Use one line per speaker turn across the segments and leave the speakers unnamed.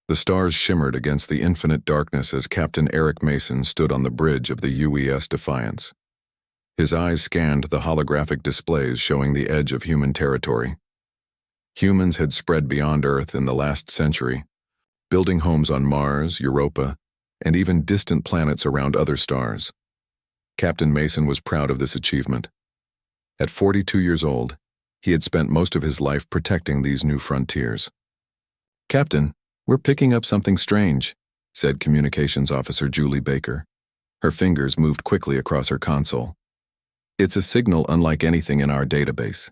The stars shimmered against the infinite darkness as Captain Eric Mason stood on the bridge of the UES Defiance. His eyes scanned the holographic displays showing the edge of human territory. Humans had spread beyond Earth in the last century, building homes on Mars, Europa, and even distant planets around other stars. Captain Mason was proud of this achievement. At 42 years old, he had spent most of his life protecting these new frontiers. "Captain, we're picking up something strange," said Communications Officer Julie Baker. Her fingers moved quickly across her console. "It's a signal unlike anything in our database."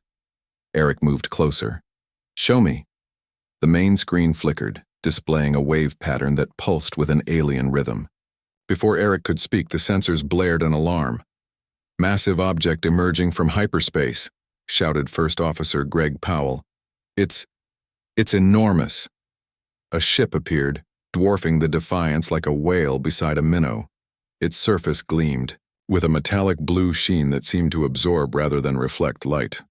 Eric moved closer. "Show me." The main screen flickered, displaying a wave pattern that pulsed with an alien rhythm. Before Eric could speak, the sensors blared an alarm. "Massive object emerging from hyperspace," shouted First Officer Greg Powell. It's enormous." A ship appeared, dwarfing the Defiance like a whale beside a minnow. Its surface gleamed, with a metallic blue sheen that seemed to absorb rather than reflect light.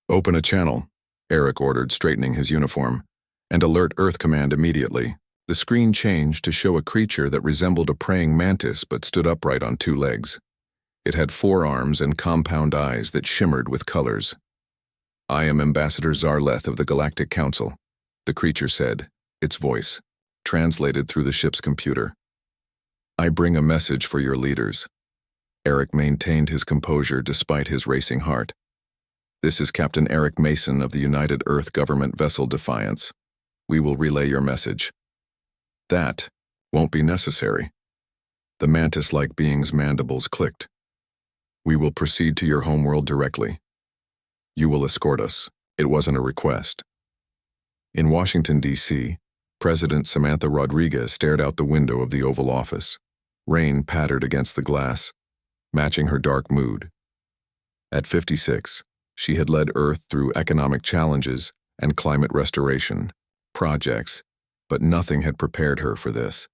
"Open a channel," Eric ordered, straightening his uniform, "and alert Earth Command immediately." The screen changed to show a creature that resembled a praying mantis but stood upright on two legs. It had 4 arms and compound eyes that shimmered with colors. "I am Ambassador Zarleth of the Galactic Council," the creature said, its voice translated through the ship's computer. "I bring a message for your leaders." Eric maintained his composure despite his racing heart. "This is Captain Eric Mason of the United Earth Government vessel Defiance. We will relay your message." "That won't be necessary." The mantis-like being's mandibles clicked. "We will proceed to your homeworld directly. You will escort us." It wasn't a request. In Washington, D.C., President Samantha Rodriguez stared out the window of the Oval Office. Rain pattered against the glass, matching her dark mood. At 56, she had led Earth through economic challenges and climate restoration projects, but nothing had prepared her for this.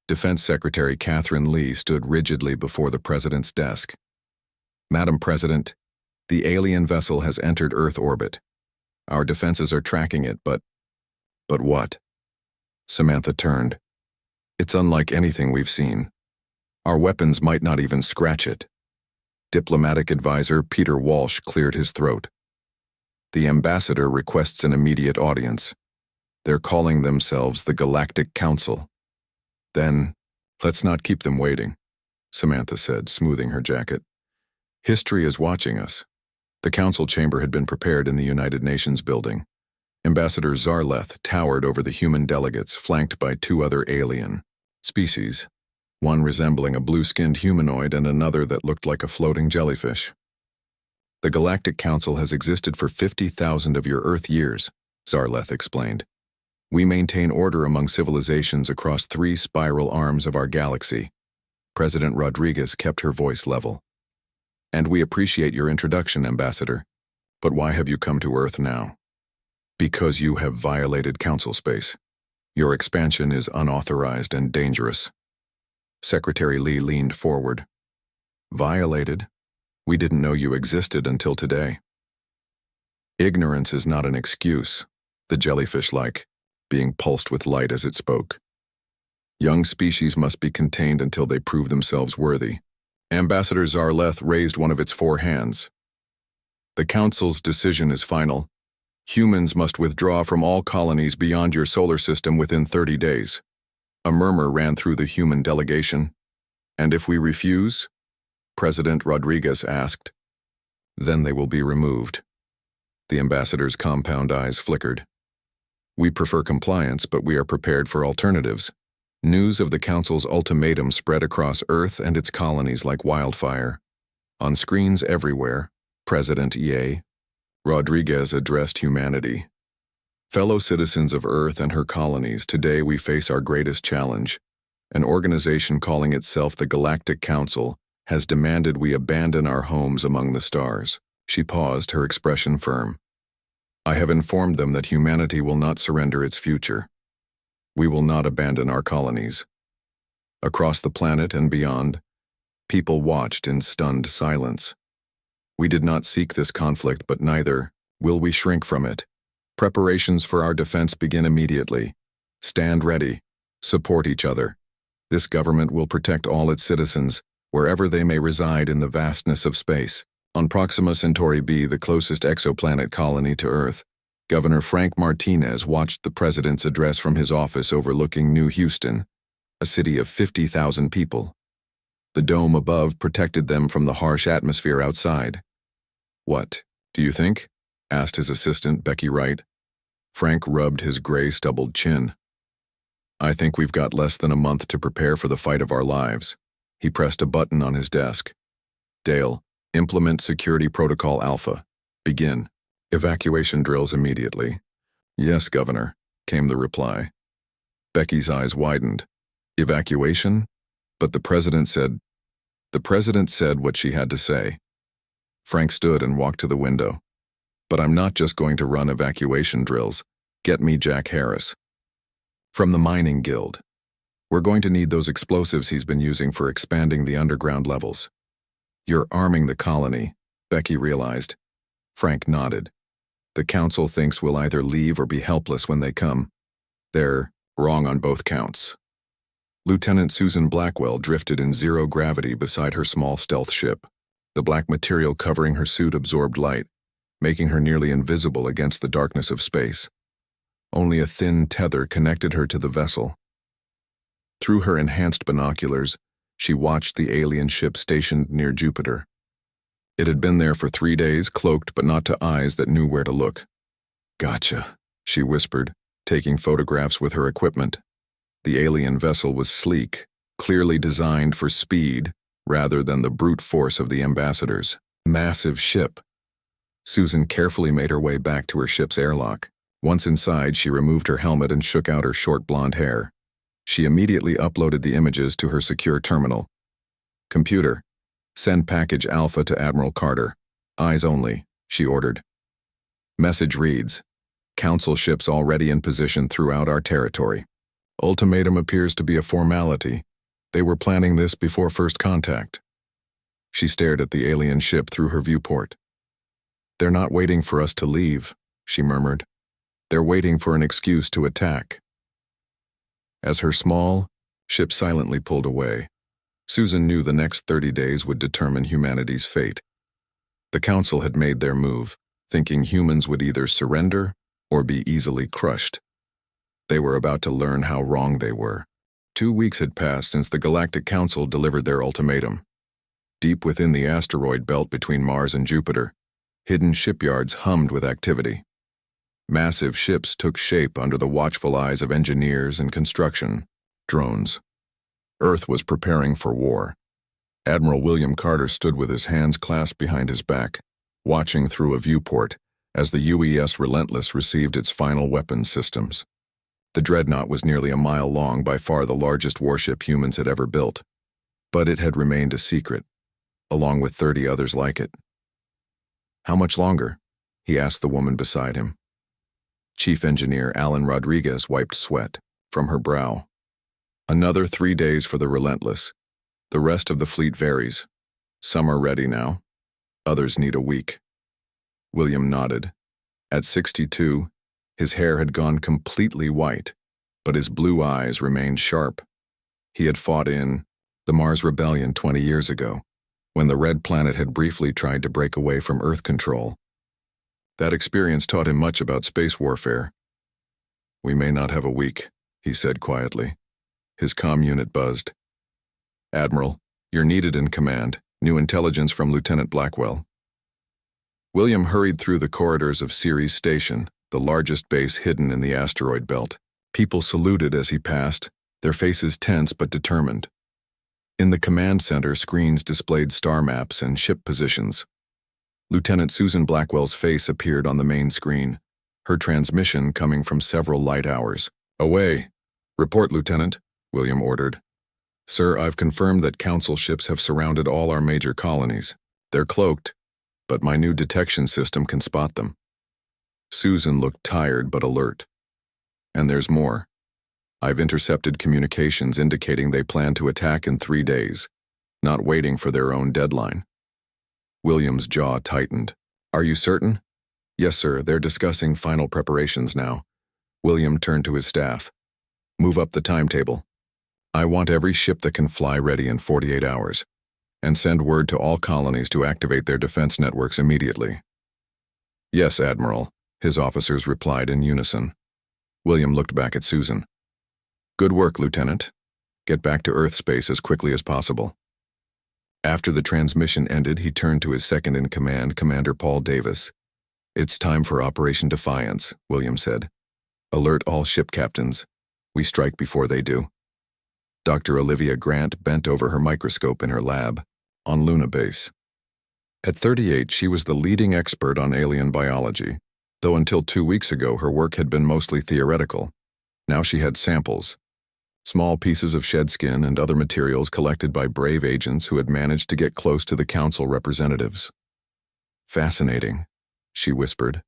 Defense Secretary Catherine Lee stood rigidly before the president's desk. "Madam President, the alien vessel has entered Earth orbit. Our defenses are tracking it, but what?" Samantha turned. "It's unlike anything we've seen. Our weapons might not even scratch it." Diplomatic advisor Peter Walsh cleared his throat. "The ambassador requests an immediate audience. They're calling themselves the Galactic Council." "Then, let's not keep them waiting," Samantha said, smoothing her jacket. "History is watching us." The council chamber had been prepared in the United Nations building. Ambassador Zarleth towered over the human delegates, flanked by 2 other alien species, one resembling a blue-skinned humanoid and another that looked like a floating jellyfish. "The Galactic Council has existed for 50,000 of your Earth years," Zarleth explained. "We maintain order among civilizations across 3 spiral arms of our galaxy." President Rodriguez kept her voice level. "And we appreciate your introduction, Ambassador. But why have you come to Earth now?" "Because you have violated Council space. Your expansion is unauthorized and dangerous." Secretary Lee leaned forward. "Violated? We didn't know you existed until today." "Ignorance is not an excuse," the jellyfish-like, being pulsed with light as it spoke. "Young species must be contained until they prove themselves worthy." Ambassador Zarleth raised one of its 4 hands. "The Council's decision is final. Humans must withdraw from all colonies beyond your solar system within 30 days. A murmur ran through the human delegation. "And if we refuse?" President Rodriguez asked. "Then they will be removed." The ambassador's compound eyes flickered. "We prefer compliance, but we are prepared for alternatives." News of the Council's ultimatum spread across Earth and its colonies like wildfire. On screens everywhere, President Rodriguez addressed humanity. "Fellow citizens of Earth and her colonies, today we face our greatest challenge. An organization calling itself the Galactic Council has demanded we abandon our homes among the stars." She paused, her expression firm. "I have informed them that humanity will not surrender its future. We will not abandon our colonies." Across the planet and beyond, people watched in stunned silence. "We did not seek this conflict, but neither will we shrink from it. Preparations for our defense begin immediately. Stand ready. Support each other. This government will protect all its citizens, wherever they may reside in the vastness of space. On Proxima Centauri b, the closest exoplanet colony to Earth, Governor Frank Martinez watched the president's address from his office overlooking New Houston, a city of 50,000 people. The dome above protected them from the harsh atmosphere outside. "What, do you think?" asked his assistant, Becky Wright. Frank rubbed his gray, stubbled chin. "I think we've got less than a month to prepare for the fight of our lives." He pressed a button on his desk. "Dale, implement Security Protocol Alpha. Begin. Evacuation drills immediately." "Yes, Governor," came the reply. Becky's eyes widened. "Evacuation? But the president said—" "The president said what she had to say." Frank stood and walked to the window. "But I'm not just going to run evacuation drills. Get me Jack Harris. From the Mining Guild. We're going to need those explosives he's been using for expanding the underground levels." "You're arming the colony," Becky realized. Frank nodded. "The council thinks we'll either leave or be helpless when they come. They're wrong on both counts." Lieutenant Susan Blackwell drifted in zero gravity beside her small stealth ship. The black material covering her suit absorbed light, making her nearly invisible against the darkness of space. Only a thin tether connected her to the vessel. Through her enhanced binoculars, she watched the alien ship stationed near Jupiter. It had been there for 3 days, cloaked but not to eyes that knew where to look. "Gotcha," she whispered, taking photographs with her equipment. The alien vessel was sleek, clearly designed for speed rather than the brute force of the ambassadors. Massive ship. Susan carefully made her way back to her ship's airlock. Once inside, she removed her helmet and shook out her short blonde hair. She immediately uploaded the images to her secure terminal. "Computer, send package Alpha to Admiral Carter. Eyes only," she ordered. Message reads, "Council ships already in position throughout our territory. Ultimatum appears to be a formality. They were planning this before first contact." She stared at the alien ship through her viewport. "They're not waiting for us to leave," she murmured. "They're waiting for an excuse to attack." As her small ship silently pulled away, Susan knew the next 30 days would determine humanity's fate. The Council had made their move, thinking humans would either surrender or be easily crushed. They were about to learn how wrong they were. 2 weeks had passed since the Galactic Council delivered their ultimatum. Deep within the asteroid belt between Mars and Jupiter, hidden shipyards hummed with activity. Massive ships took shape under the watchful eyes of engineers and construction drones. Earth was preparing for war. Admiral William Carter stood with his hands clasped behind his back, watching through a viewport as the UES Relentless received its final weapons systems. The dreadnought was nearly a mile long, by far the largest warship humans had ever built, but it had remained a secret, along with 30 others like it. "How much longer?" he asked the woman beside him. Chief Engineer Alan Rodriguez wiped sweat from her brow. "Another 3 days for the Relentless. The rest of the fleet varies. Some are ready now. Others need a week." William nodded. At 62, his hair had gone completely white, but his blue eyes remained sharp. He had fought in the Mars Rebellion 20 years ago, when the Red Planet had briefly tried to break away from Earth control. That experience taught him much about space warfare. "We may not have a week," he said quietly. His comm unit buzzed. "Admiral, you're needed in command. New intelligence from Lieutenant Blackwell." William hurried through the corridors of Ceres Station, the largest base hidden in the asteroid belt. People saluted as he passed, their faces tense but determined. In the command center, screens displayed star maps and ship positions. Lieutenant Susan Blackwell's face appeared on the main screen, her transmission coming from several light hours. "Away. Report, Lieutenant," William ordered. "Sir, I've confirmed that Council ships have surrounded all our major colonies. They're cloaked, but my new detection system can spot them." Susan looked tired but alert. "And there's more. I've intercepted communications indicating they plan to attack in 3 days, not waiting for their own deadline." William's jaw tightened. "Are you certain?" "Yes, sir. They're discussing final preparations now." William turned to his staff. Move up the timetable. I want every ship that can fly ready in 48 hours, and send word to all colonies to activate their defense networks immediately. Yes, Admiral, his officers replied in unison. William looked back at Susan. Good work, Lieutenant. Get back to Earth space as quickly as possible. After the transmission ended, he turned to his second-in-command, Commander Paul Davis. It's time for Operation Defiance, William said. Alert all ship captains. We strike before they do. Dr. Olivia Grant bent over her microscope in her lab on Luna Base. At 38, she was the leading expert on alien biology, though until 2 weeks ago her work had been mostly theoretical. Now she had samples, small pieces of shed skin and other materials collected by brave agents who had managed to get close to the council representatives. Fascinating, she whispered.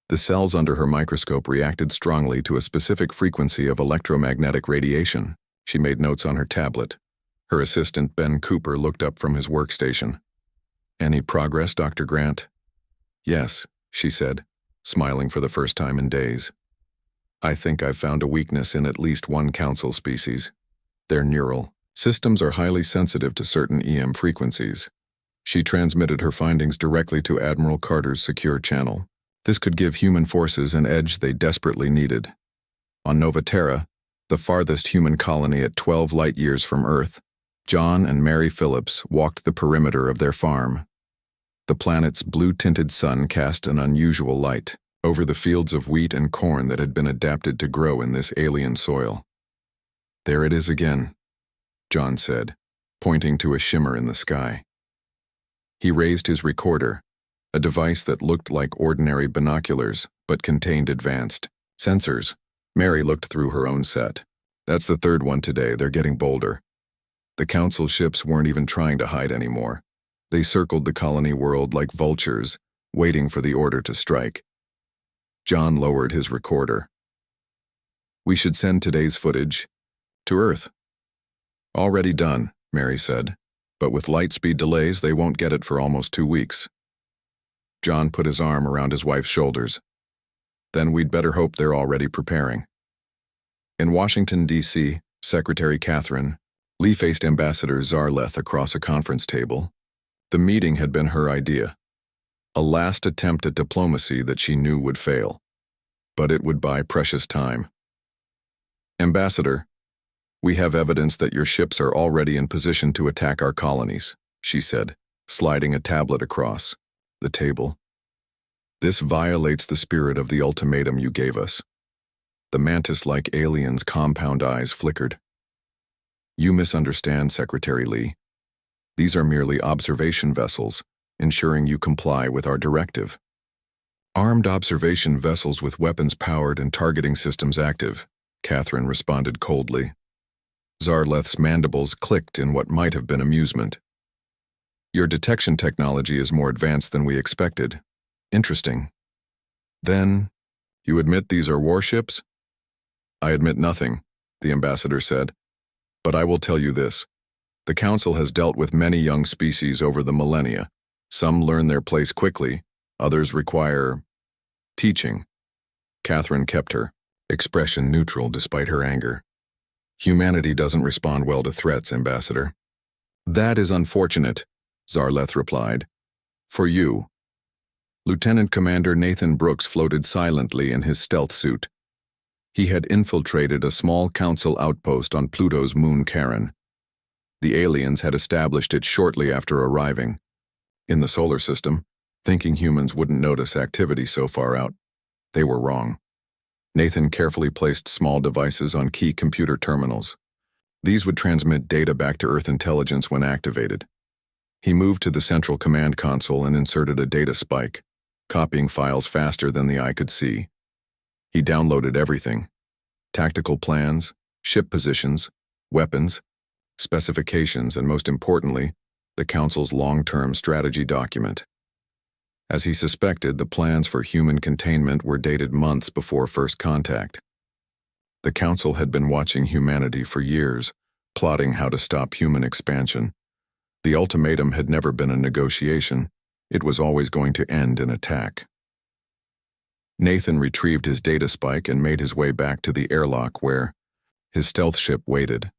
The cells under her microscope reacted strongly to a specific frequency of electromagnetic radiation. She made notes on her tablet. Her assistant, Ben Cooper, looked up from his workstation. Any progress, Dr. Grant? Yes, she said, smiling for the first time in days. I think I've found a weakness in at least one council species. Their neural systems are highly sensitive to certain EM frequencies. She transmitted her findings directly to Admiral Carter's secure channel. This could give human forces an edge they desperately needed. On Nova Terra, the farthest human colony at 12 light-years from Earth, John and Mary Phillips walked the perimeter of their farm. The planet's blue-tinted sun cast an unusual light over the fields of wheat and corn that had been adapted to grow in this alien soil. There it is again, John said, pointing to a shimmer in the sky. He raised his recorder, a device that looked like ordinary binoculars but contained advanced sensors. Mary looked through her own set. That's the third one today. They're getting bolder. The council ships weren't even trying to hide anymore. They circled the colony world like vultures, waiting for the order to strike. John lowered his recorder. We should send today's footage to Earth. Already done, Mary said, but with light speed delays, they won't get it for almost 2 weeks. John put his arm around his wife's shoulders. Then we'd better hope they're already preparing. In Washington, D.C., Secretary Catherine Lee faced Ambassador Zarleth across a conference table. The meeting had been her idea, a last attempt at diplomacy that she knew would fail, but it would buy precious time. Ambassador, we have evidence that your ships are already in position to attack our colonies, she said, sliding a tablet across the table. This violates the spirit of the ultimatum you gave us. The mantis-like alien's compound eyes flickered. You misunderstand, Secretary Lee. These are merely observation vessels, ensuring you comply with our directive. Armed observation vessels with weapons powered and targeting systems active, Catherine responded coldly. Zarleth's mandibles clicked in what might have been amusement. Your detection technology is more advanced than we expected. Interesting. Then, you admit these are warships? I admit nothing, the ambassador said. But I will tell you this. The Council has dealt with many young species over the millennia. Some learn their place quickly, others require teaching. Catherine kept her expression neutral despite her anger. Humanity doesn't respond well to threats, Ambassador. That is unfortunate, Zarleth replied. For you. Lieutenant Commander Nathan Brooks floated silently in his stealth suit. He had infiltrated a small council outpost on Pluto's moon Charon. The aliens had established it shortly after arriving. In the solar system, thinking humans wouldn't notice activity so far out. They were wrong. Nathan carefully placed small devices on key computer terminals. These would transmit data back to Earth intelligence when activated. He moved to the central command console and inserted a data spike, copying files faster than the eye could see. He downloaded everything: tactical plans, ship positions, weapons, specifications, and most importantly, the Council's long-term strategy document. As he suspected, the plans for human containment were dated months before first contact. The Council had been watching humanity for years, plotting how to stop human expansion. The ultimatum had never been a negotiation. It was always going to end in attack. Nathan retrieved his data spike and made his way back to the airlock where His stealth ship waited.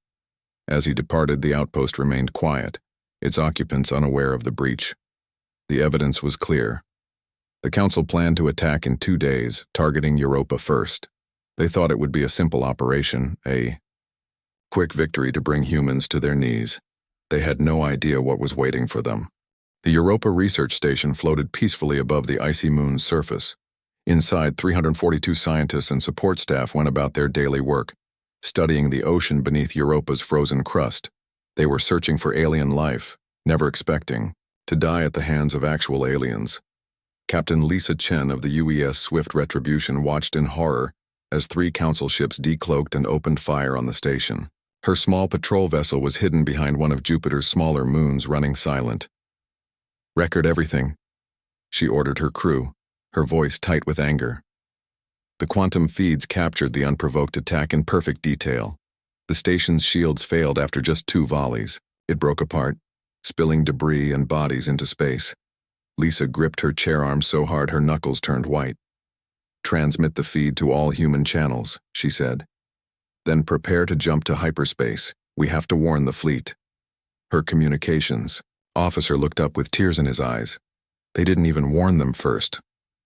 As he departed, the outpost remained quiet, its occupants unaware of the breach. The evidence was clear. The Council planned to attack in 2 days, targeting Europa first. They thought it would be a simple operation, a quick victory to bring humans to their knees. They had no idea what was waiting for them. The Europa research station floated peacefully above the icy moon's surface. Inside, 342 scientists and support staff went about their daily work, studying the ocean beneath Europa's frozen crust. They were searching for alien life, never expecting to die at the hands of actual aliens. Captain Lisa Chen of the UES Swift Retribution watched in horror as 3 Council ships decloaked and opened fire on the station. Her small patrol vessel was hidden behind one of Jupiter's smaller moons, running silent. "Record everything," she ordered her crew, her voice tight with anger. The quantum feeds captured the unprovoked attack in perfect detail. The station's shields failed after just 2 volleys. It broke apart, spilling debris and bodies into space. Lisa gripped her chair arm so hard her knuckles turned white. "Transmit the feed to all human channels," she said. "Then prepare to jump to hyperspace. We have to warn the fleet." Her communications officer looked up with tears in his eyes. "They didn't even warn them first."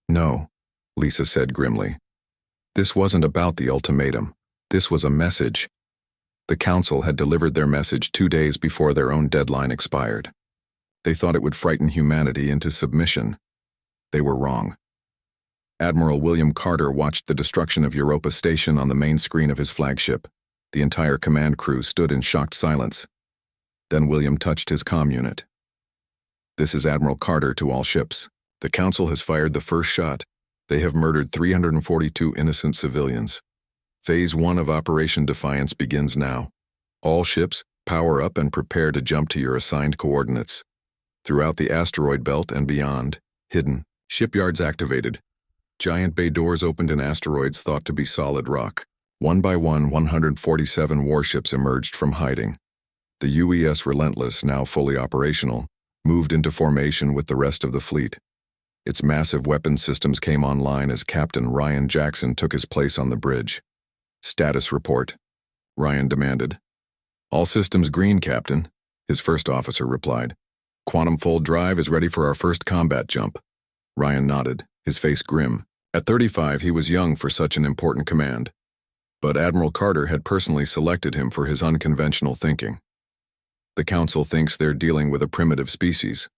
"No," Lisa said grimly. "This wasn't about the ultimatum. This was a message." The Council had delivered their message 2 days before their own deadline expired. They thought it would frighten humanity into submission. They were wrong. Admiral William Carter watched the destruction of Europa Station on the main screen of his flagship. The entire command crew stood in shocked silence. Then William touched his comm unit. "This is Admiral Carter to all ships. The Council has fired the first shot. They have murdered 342 innocent civilians. Phase 1 of Operation Defiance begins now. All ships, power up and prepare to jump to your assigned coordinates. Throughout the asteroid belt and beyond, hidden, shipyards activated. Giant bay doors opened in asteroids thought to be solid rock. One by one, 147 warships emerged from hiding. The UES Relentless, now fully operational, moved into formation with the rest of the fleet. Its massive weapons systems came online as Captain Ryan Jackson took his place on the bridge. "Status report," Ryan demanded. "All systems green, Captain," his first officer replied. "Quantum fold drive is ready for our first combat jump." Ryan nodded, his face grim. At 35, he was young for such an important command. But Admiral Carter had personally selected him for his unconventional thinking. "The Council thinks they're dealing with a primitive species,"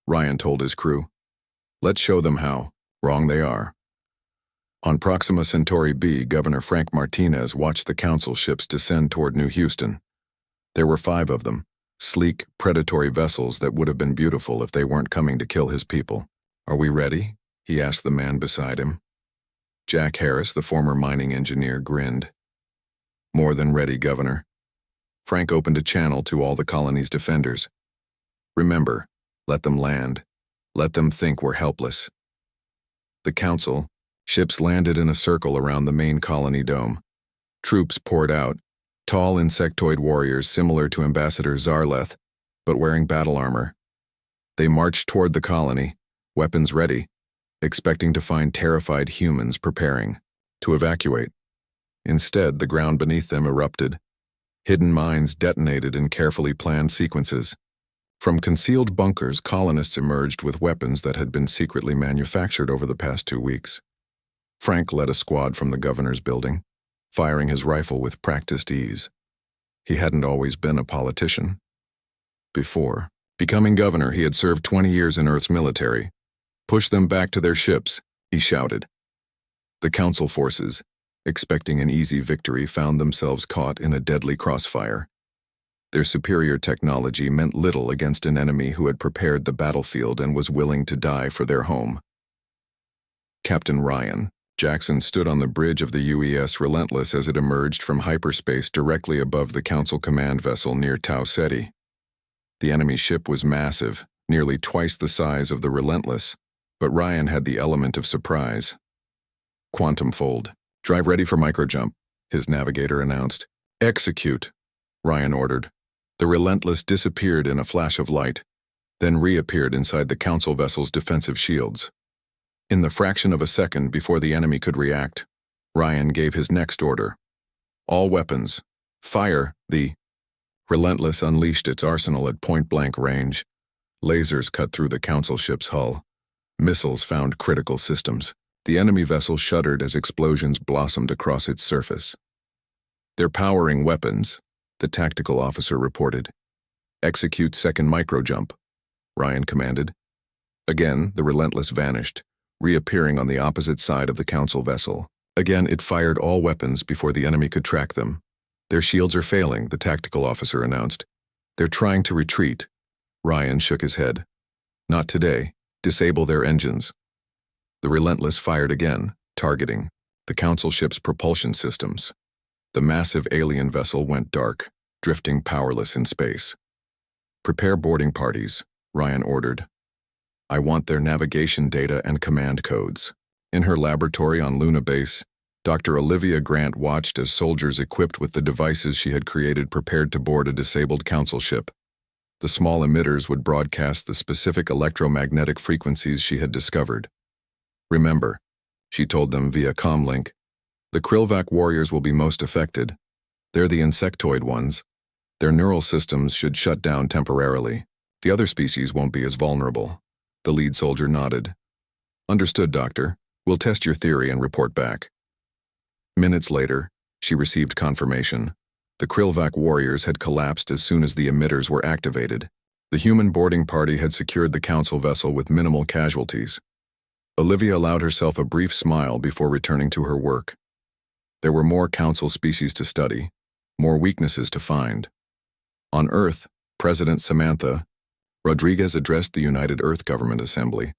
Ryan told his crew. "Let's show them how wrong they are." On Proxima Centauri B, Governor Frank Martinez watched the Council ships descend toward New Houston. There were 5 of them, sleek, predatory vessels that would have been beautiful if they weren't coming to kill his people. "Are we ready?" he asked the man beside him. Jack Harris, the former mining engineer, grinned. "More than ready, Governor." Frank opened a channel to all the colony's defenders. "Remember, let them land. Let them think we're helpless." The Council ships landed in a circle around the main colony dome. Troops poured out, tall insectoid warriors similar to Ambassador Zarleth, but wearing battle armor. They marched toward the colony, weapons ready, expecting to find terrified humans preparing to evacuate. Instead, the ground beneath them erupted. Hidden mines detonated in carefully planned sequences. From concealed bunkers, colonists emerged with weapons that had been secretly manufactured over the past 2 weeks. Frank led a squad from the governor's building, firing his rifle with practiced ease. He hadn't always been a politician. Before becoming governor, he had served 20 years in Earth's military. "Push them back to their ships," he shouted. The Council forces, expecting an easy victory, found themselves caught in a deadly crossfire. Their superior technology meant little against an enemy who had prepared the battlefield and was willing to die for their home. Captain Ryan Jackson stood on the bridge of the UES Relentless as it emerged from hyperspace directly above the Council command vessel near Tau Ceti. The enemy ship was massive, nearly twice the size of the Relentless, but Ryan had the element of surprise. "Quantum fold. Drive ready for microjump," his navigator announced. "Execute," Ryan ordered. The Relentless disappeared in a flash of light, then reappeared inside the Council vessel's defensive shields. In the fraction of a second before the enemy could react, Ryan gave his next order. All weapons. Fire! The Relentless unleashed its arsenal at point-blank range. Lasers cut through the Council ship's hull. Missiles found critical systems. The enemy vessel shuddered as explosions blossomed across its surface. "They're powering weapons," the tactical officer reported. "Execute second micro-jump," Ryan commanded. Again, the Relentless vanished, reappearing on the opposite side of the Council vessel. Again, it fired all weapons before the enemy could track them. "Their shields are failing," the tactical officer announced. "They're trying to retreat." Ryan shook his head. "Not today. Disable their engines." The Relentless fired again, targeting the Council ship's propulsion systems. The massive alien vessel went dark, drifting powerless in space. "Prepare boarding parties," Ryan ordered. "I want their navigation data and command codes." In her laboratory on Luna Base, Dr. Olivia Grant watched as soldiers equipped with the devices she had created prepared to board a disabled Council ship. The small emitters would broadcast the specific electromagnetic frequencies she had discovered. "Remember," she told them via comlink, "the Krillvac warriors will be most affected. They're the insectoid ones. Their neural systems should shut down temporarily. The other species won't be as vulnerable." The lead soldier nodded. "Understood, Doctor. We'll test your theory and report back." Minutes later, she received confirmation. The Krillvac warriors had collapsed as soon as the emitters were activated. The human boarding party had secured the Council vessel with minimal casualties. Olivia allowed herself a brief smile before returning to her work. There were more Council species to study, more weaknesses to find. On Earth, President Samantha Rodriguez addressed the United Earth Government Assembly.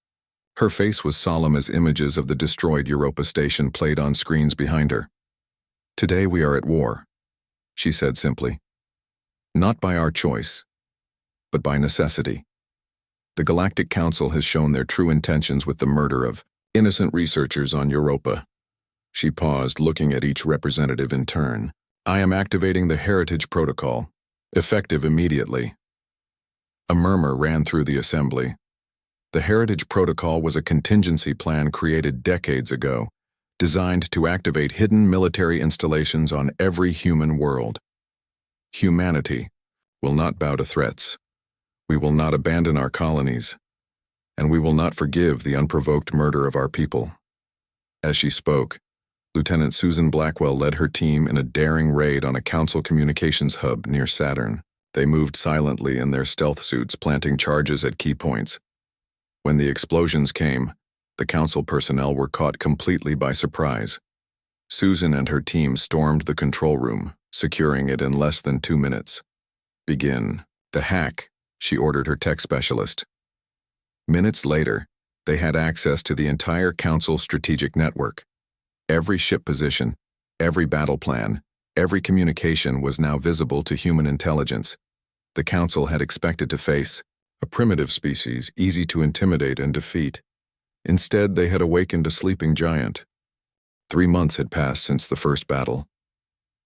Her face was solemn as images of the destroyed Europa station played on screens behind her. "Today we are at war," she said simply. "Not by our choice, but by necessity. The Galactic Council has shown their true intentions with the murder of innocent researchers on Europa." She paused, looking at each representative in turn. "I am activating the Heritage Protocol, effective immediately." A murmur ran through the assembly. The Heritage Protocol was a contingency plan created decades ago, designed to activate hidden military installations on every human world. "Humanity will not bow to threats. We will not abandon our colonies, and we will not forgive the unprovoked murder of our people." As she spoke, Lieutenant Susan Blackwell led her team in a daring raid on a Council communications hub near Saturn. They moved silently in their stealth suits, planting charges at key points. When the explosions came, the Council personnel were caught completely by surprise. Susan and her team stormed the control room, securing it in less than 2 minutes. "Begin the hack," she ordered her tech specialist. Minutes later, they had access to the entire Council strategic network. Every ship position, every battle plan, every communication was now visible to human intelligence. The Council had expected to face a primitive species, easy to intimidate and defeat. Instead, they had awakened a sleeping giant. 3 months had passed since the first battle.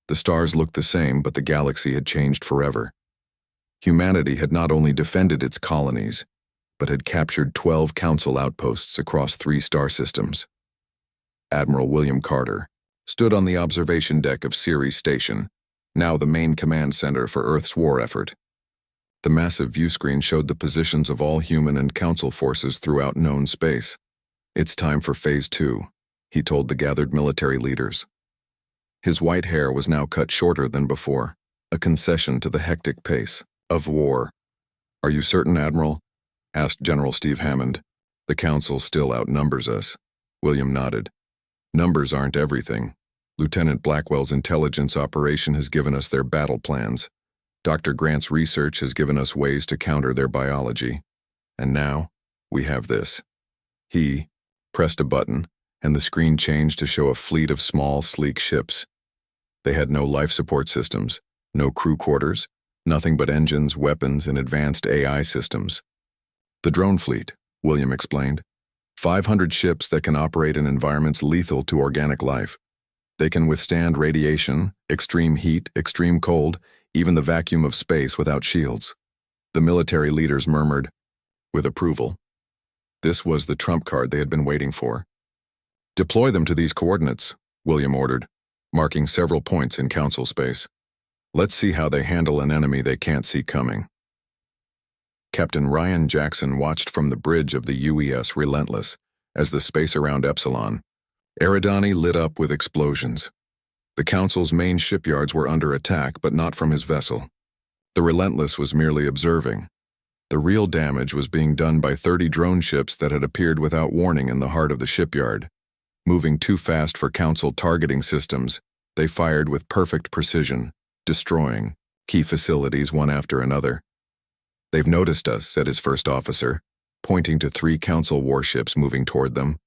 The stars looked the same, but the galaxy had changed forever. Humanity had not only defended its colonies, but had captured 12 Council outposts across 3 star systems. Admiral William Carter stood on the observation deck of Ceres Station, now the main command center for Earth's war effort. The massive viewscreen showed the positions of all human and Council forces throughout known space. "It's time for Phase 2, he told the gathered military leaders. His white hair was now cut shorter than before, a concession to the hectic pace of war. "Are you certain, Admiral?" asked General Steve Hammond. "The Council still outnumbers us." William nodded. "Numbers aren't everything. Lieutenant Blackwell's intelligence operation has given us their battle plans. Dr. Grant's research has given us ways to counter their biology. And now, we have this." He pressed a button, and the screen changed to show a fleet of small, sleek ships. They had no life support systems, no crew quarters, nothing but engines, weapons, and advanced AI systems. "The drone fleet," William explained. 500 ships that can operate in environments lethal to organic life. They can withstand radiation, extreme heat, extreme cold, even the vacuum of space without shields. The military leaders murmured, with approval. This was the trump card they had been waiting for. "Deploy them to these coordinates," William ordered. marking several points in council space. Let's see how they handle an enemy they can't see coming. Captain Ryan Jackson watched from the bridge of the UES Relentless as the space around Epsilon, Eridani, lit up with explosions. The Council's main shipyards were under attack, but not from his vessel. The Relentless was merely observing. The real damage was being done by 30 drone ships that had appeared without warning in the heart of the shipyard. Moving too fast for Council targeting systems, they fired with perfect precision, destroying key facilities one after another. "They've noticed us," said his first officer, pointing to 3 Council warships moving toward them.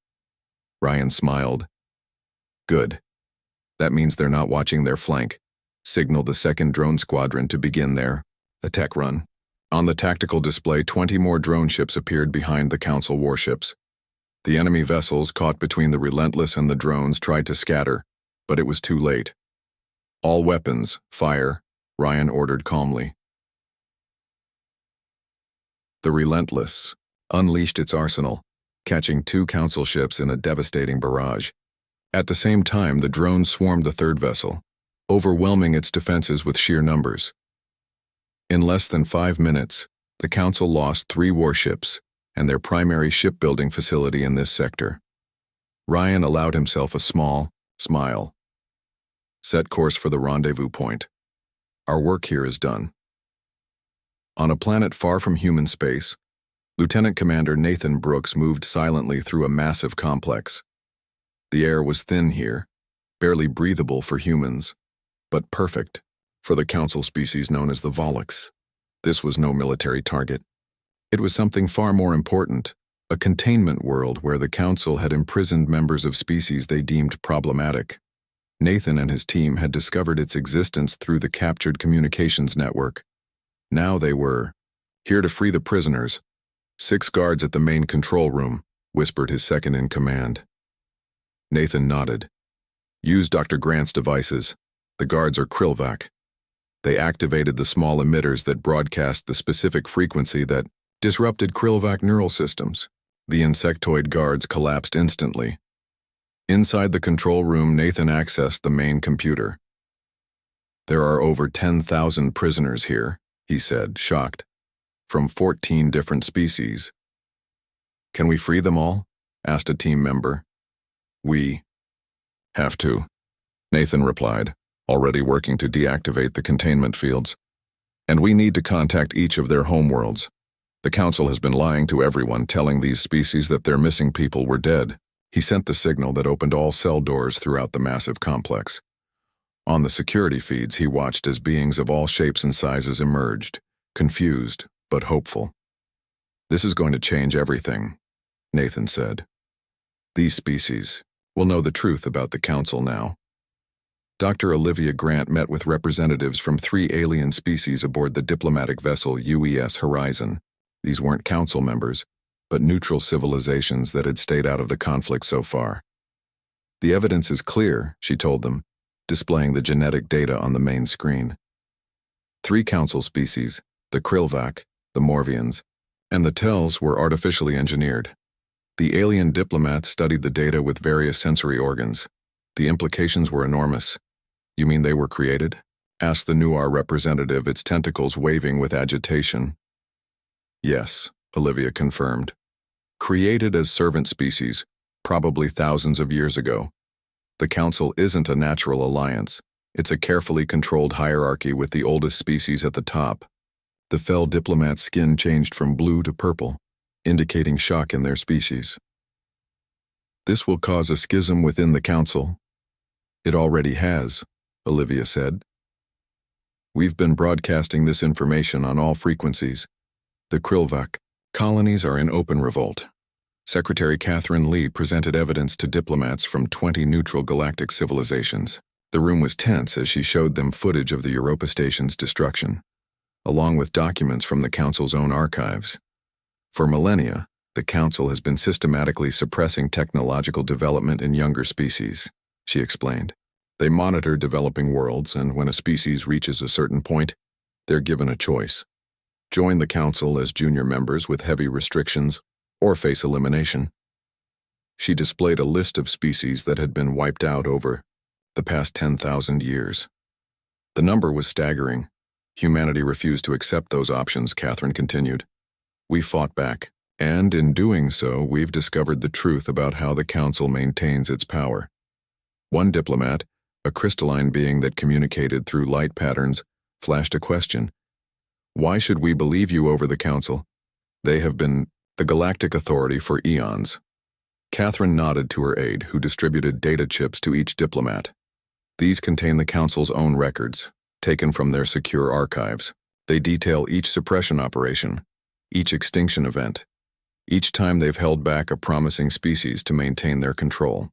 Ryan smiled. "Good. That means they're not watching their flank. Signal the 2nd Drone Squadron to begin their attack run." On the tactical display, 20 more drone ships appeared behind the Council warships. The enemy vessels caught between the Relentless and the drones tried to scatter, but it was too late. "All weapons, fire," Ryan ordered calmly. The Relentless unleashed its arsenal, catching 2 Council ships in a devastating barrage. At the same time, the drones swarmed the 3rd vessel, overwhelming its defenses with sheer numbers. In less than 5 minutes, the Council lost 3 warships and their primary shipbuilding facility in this sector. Ryan allowed himself a small smile. "Set course for the rendezvous point. Our work here is done." On a planet far from human space, Lieutenant Commander Nathan Brooks moved silently through a massive complex. The air was thin here, barely breathable for humans, but perfect for the Council species known as the Volux. This was no military target. It was something far more important, a containment world where the Council had imprisoned members of species they deemed problematic. Nathan and his team had discovered its existence through the captured communications network. Now they were here to free the prisoners. 6 guards at the main control room, whispered his second-in-command. Nathan nodded. "Use Dr. Grant's devices. The guards are Krillvac." They activated the small emitters that broadcast the specific frequency that disrupted Krillvac neural systems. The insectoid guards collapsed instantly. Inside the control room, Nathan accessed the main computer. "There are over 10,000 prisoners here," he said, shocked. "From 14 different species." "Can we free them all?" asked a team member. "We have to," Nathan replied, already working to deactivate the containment fields. "And we need to contact each of their homeworlds. The Council has been lying to everyone, telling these species that their missing people were dead." He sent the signal that opened all cell doors throughout the massive complex. On the security feeds, he watched as beings of all shapes and sizes emerged, confused but hopeful. "This is going to change everything," Nathan said. "These species will know the truth about the Council now." Dr. Olivia Grant met with representatives from 3 alien species aboard the diplomatic vessel UES Horizon. These weren't Council members, but neutral civilizations that had stayed out of the conflict so far. "The evidence is clear," she told them, displaying the genetic data on the main screen. 3 Council species, the Krillvac, the Morvians, and the Tells, were artificially engineered. The alien diplomats studied the data with various sensory organs. The implications were enormous. "You mean they were created?" asked the Nuar representative, its tentacles waving with agitation. "Yes," Olivia confirmed. "Created as servant species, probably thousands of years ago. The Council isn't a natural alliance. It's a carefully controlled hierarchy with the oldest species at the top." The Fel diplomat's skin changed from blue to purple, indicating shock in their species. "This will cause a schism within the Council." "It already has," Olivia said. "We've been broadcasting this information on all frequencies. The Krillvac colonies are in open revolt." Secretary Catherine Lee presented evidence to diplomats from 20 neutral galactic civilizations. The room was tense as she showed them footage of the Europa Station's destruction, along with documents from the Council's own archives. For millennia, the Council has been systematically suppressing technological development in younger species, she explained. They monitor developing worlds, and when a species reaches a certain point, they're given a choice: join the Council as junior members with heavy restrictions, or face elimination. She displayed a list of species that had been wiped out over the past 10,000 years. The number was staggering. Humanity refused to accept those options, Catherine continued. We fought back, and in doing so, we've discovered the truth about how the Council maintains its power. One diplomat, a crystalline being that communicated through light patterns, flashed a question. Why should we believe you over the Council? They have been the Galactic Authority for eons. Catherine nodded to her aide, who distributed data chips to each diplomat. These contain the Council's own records, taken from their secure archives. They detail each suppression operation, each extinction event, each time they've held back a promising species to maintain their control.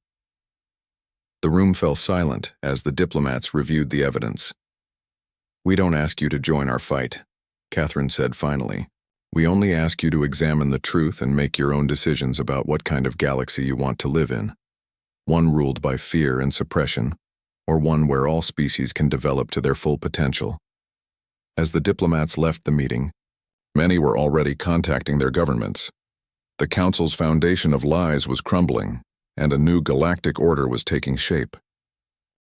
The room fell silent as the diplomats reviewed the evidence. We don't ask you to join our fight, Catherine said finally. We only ask you to examine the truth and make your own decisions about what kind of galaxy you want to live in. One ruled by fear and suppression, or one where all species can develop to their full potential. As the diplomats left the meeting, many were already contacting their governments. The Council's foundation of lies was crumbling, and a new galactic order was taking shape.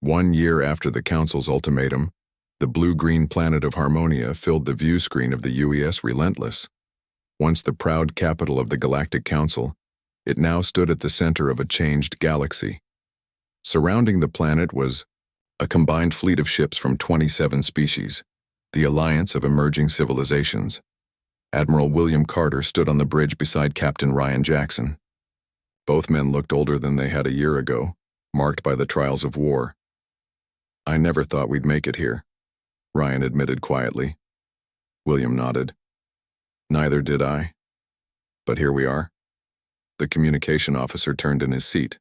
1 year after the Council's ultimatum, the blue-green planet of Harmonia filled the view screen of the UES Relentless. Once the proud capital of the Galactic Council, it now stood at the center of a changed galaxy. Surrounding the planet was a combined fleet of ships from 27 species, the Alliance of Emerging Civilizations. Admiral William Carter stood on the bridge beside Captain Ryan Jackson. Both men looked older than they had a year ago, marked by the trials of war. I never thought we'd make it here, Ryan admitted quietly. William nodded. Neither did I. But here we are. The communication officer turned in his seat.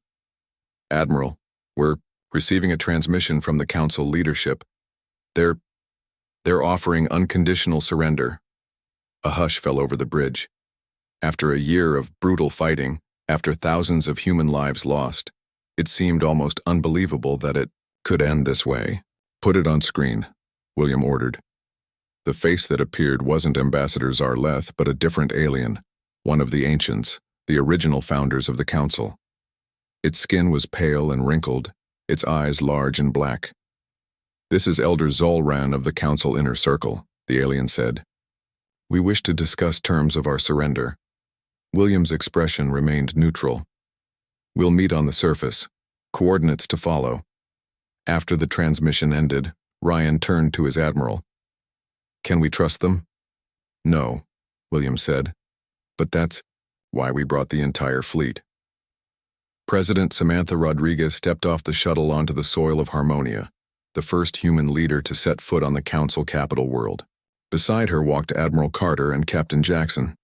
Admiral, we're receiving a transmission from the Council leadership. They're offering unconditional surrender. A hush fell over the bridge. After a year of brutal fighting, after thousands of human lives lost, it seemed almost unbelievable that it could end this way. Put it on screen, William ordered. The face that appeared wasn't Ambassador Zarleth, but a different alien, one of the ancients, the original founders of the Council. Its skin was pale and wrinkled, its eyes large and black. This is Elder Zolran of the Council Inner Circle, the alien said. We wish to discuss terms of our surrender. William's expression remained neutral. We'll meet on the surface. Coordinates to follow. After the transmission ended, Ryan turned to his admiral. Can we trust them? No, William said. But that's why we brought the entire fleet. President Samantha Rodriguez stepped off the shuttle onto the soil of Harmonia, the first human leader to set foot on the Council capital world. Beside her walked Admiral Carter and Captain Jackson,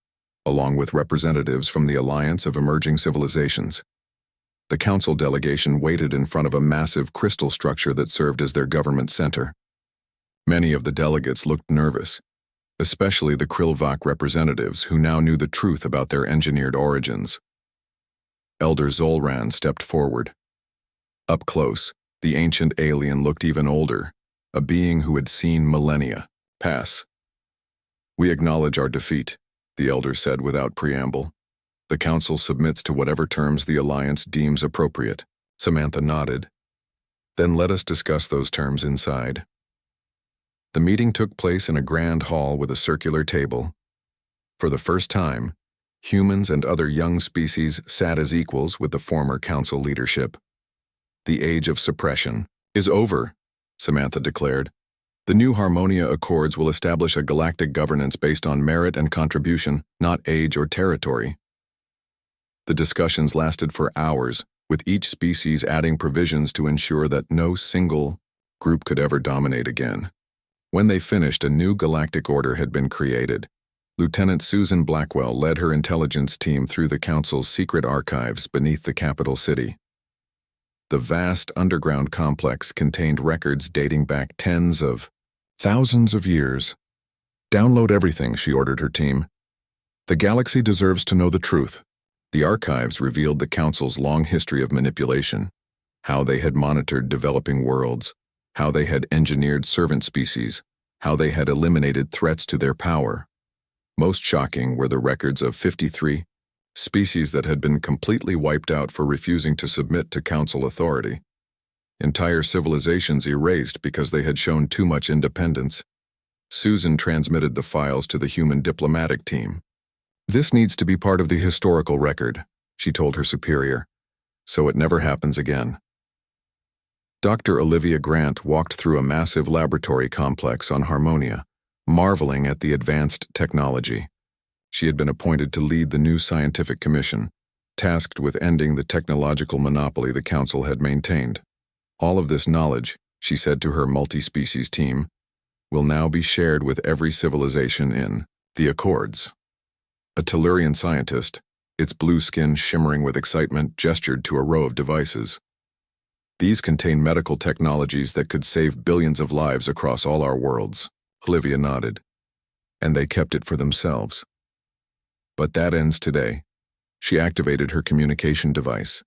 along with representatives from the Alliance of Emerging Civilizations. The Council delegation waited in front of a massive crystal structure that served as their government center. Many of the delegates looked nervous, especially the Krillvak representatives who now knew the truth about their engineered origins. Elder Zolran stepped forward. Up close, the ancient alien looked even older, a being who had seen millennia pass. We acknowledge our defeat, the elder said without preamble. The Council submits to whatever terms the Alliance deems appropriate. Samantha nodded. Then let us discuss those terms inside. The meeting took place in a grand hall with a circular table. For the first time, humans and other young species sat as equals with the former Council leadership. The age of suppression is over, Samantha declared. The new Harmonia Accords will establish a galactic governance based on merit and contribution, not age or territory. The discussions lasted for hours, with each species adding provisions to ensure that no single group could ever dominate again. When they finished, a new galactic order had been created. Lieutenant Susan Blackwell led her intelligence team through the Council's secret archives beneath the capital city. The vast underground complex contained records dating back tens of thousands of years. Download everything, she ordered her team. The galaxy deserves to know the truth. The archives revealed the Council's long history of manipulation, how they had monitored developing worlds, how they had engineered servant species, how they had eliminated threats to their power. Most shocking were the records of 53 species that had been completely wiped out for refusing to submit to Council authority. Entire civilizations erased because they had shown too much independence. Susan transmitted the files to the human diplomatic team. "This needs to be part of the historical record," she told her superior, "so it never happens again." Dr. Olivia Grant walked through a massive laboratory complex on Harmonia, marveling at the advanced technology. She had been appointed to lead the new scientific commission, tasked with ending the technological monopoly the Council had maintained. "All of this knowledge," she said to her multi-species team, "will now be shared with every civilization in the Accords." A Tellurian scientist, its blue skin shimmering with excitement, gestured to a row of devices. "These contain medical technologies that could save billions of lives across all our worlds," Olivia nodded. "And they kept it for themselves. But that ends today." She activated her communication device.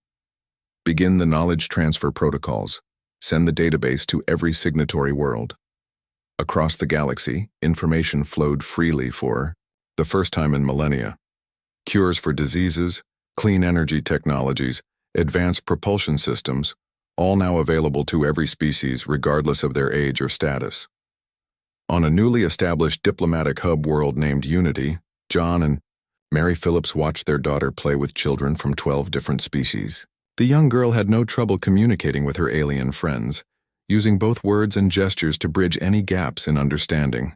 "Begin the knowledge transfer protocols. Send the database to every signatory world." Across the galaxy, information flowed freely for the first time in millennia. Cures for diseases, clean energy technologies, advanced propulsion systems, all now available to every species regardless of their age or status. On a newly established diplomatic hub world named Unity, John and Mary Phillips watched their daughter play with children from 12 different species. The young girl had no trouble communicating with her alien friends, using both words and gestures to bridge any gaps in understanding.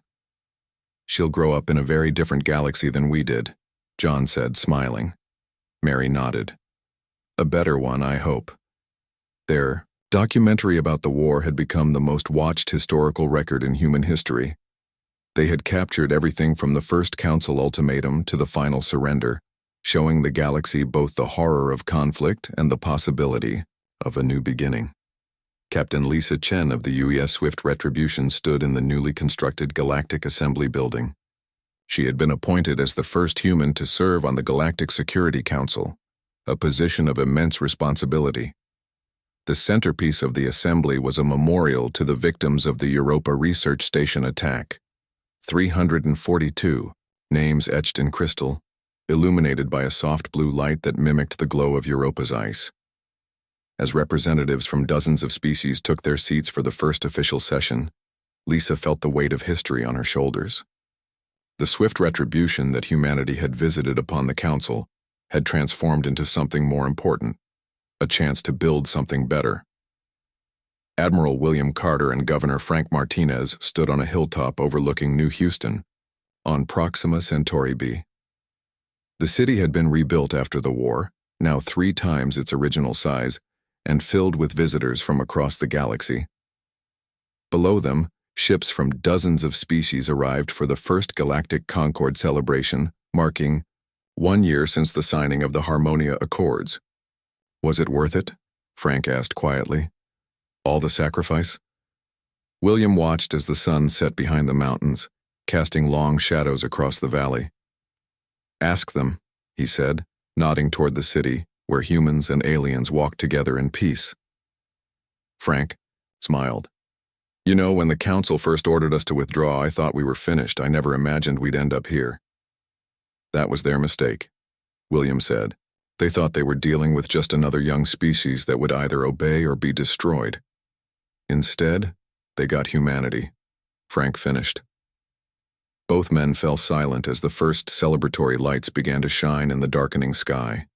"She'll grow up in a very different galaxy than we did," John said, smiling. Mary nodded. "A better one, I hope." Their documentary about the war had become the most watched historical record in human history. They had captured everything from the first Council ultimatum to the final surrender, showing the galaxy both the horror of conflict and the possibility of a new beginning. Captain Lisa Chen of the UES Swift Retribution stood in the newly constructed Galactic Assembly Building. She had been appointed as the first human to serve on the Galactic Security Council, a position of immense responsibility. The centerpiece of the assembly was a memorial to the victims of the Europa Research Station attack. 342, names etched in crystal, illuminated by a soft blue light that mimicked the glow of Europa's ice. As representatives from dozens of species took their seats for the first official session, Lisa felt the weight of history on her shoulders. The swift retribution that humanity had visited upon the Council had transformed into something more important, a chance to build something better. Admiral William Carter and Governor Frank Martinez stood on a hilltop overlooking New Houston, on Proxima Centauri b. The city had been rebuilt after the war, now 3 times its original size, and filled with visitors from across the galaxy. Below them, ships from dozens of species arrived for the first Galactic Concord celebration, marking 1 year since the signing of the Harmonia Accords. "Was it worth it?" Frank asked quietly. "All the sacrifice?" William watched as the sun set behind the mountains, casting long shadows across the valley. "Ask them," he said, nodding toward the city, where humans and aliens walked together in peace. Frank smiled. "You know, when the Council first ordered us to withdraw, I thought we were finished. I never imagined we'd end up here." "That was their mistake," William said. "They thought they were dealing with just another young species that would either obey or be destroyed. Instead, they got humanity," Frank finished. Both men fell silent as the first celebratory lights began to shine in the darkening sky.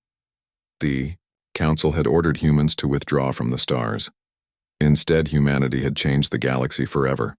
The Council had ordered humans to withdraw from the stars. Instead, humanity had changed the galaxy forever.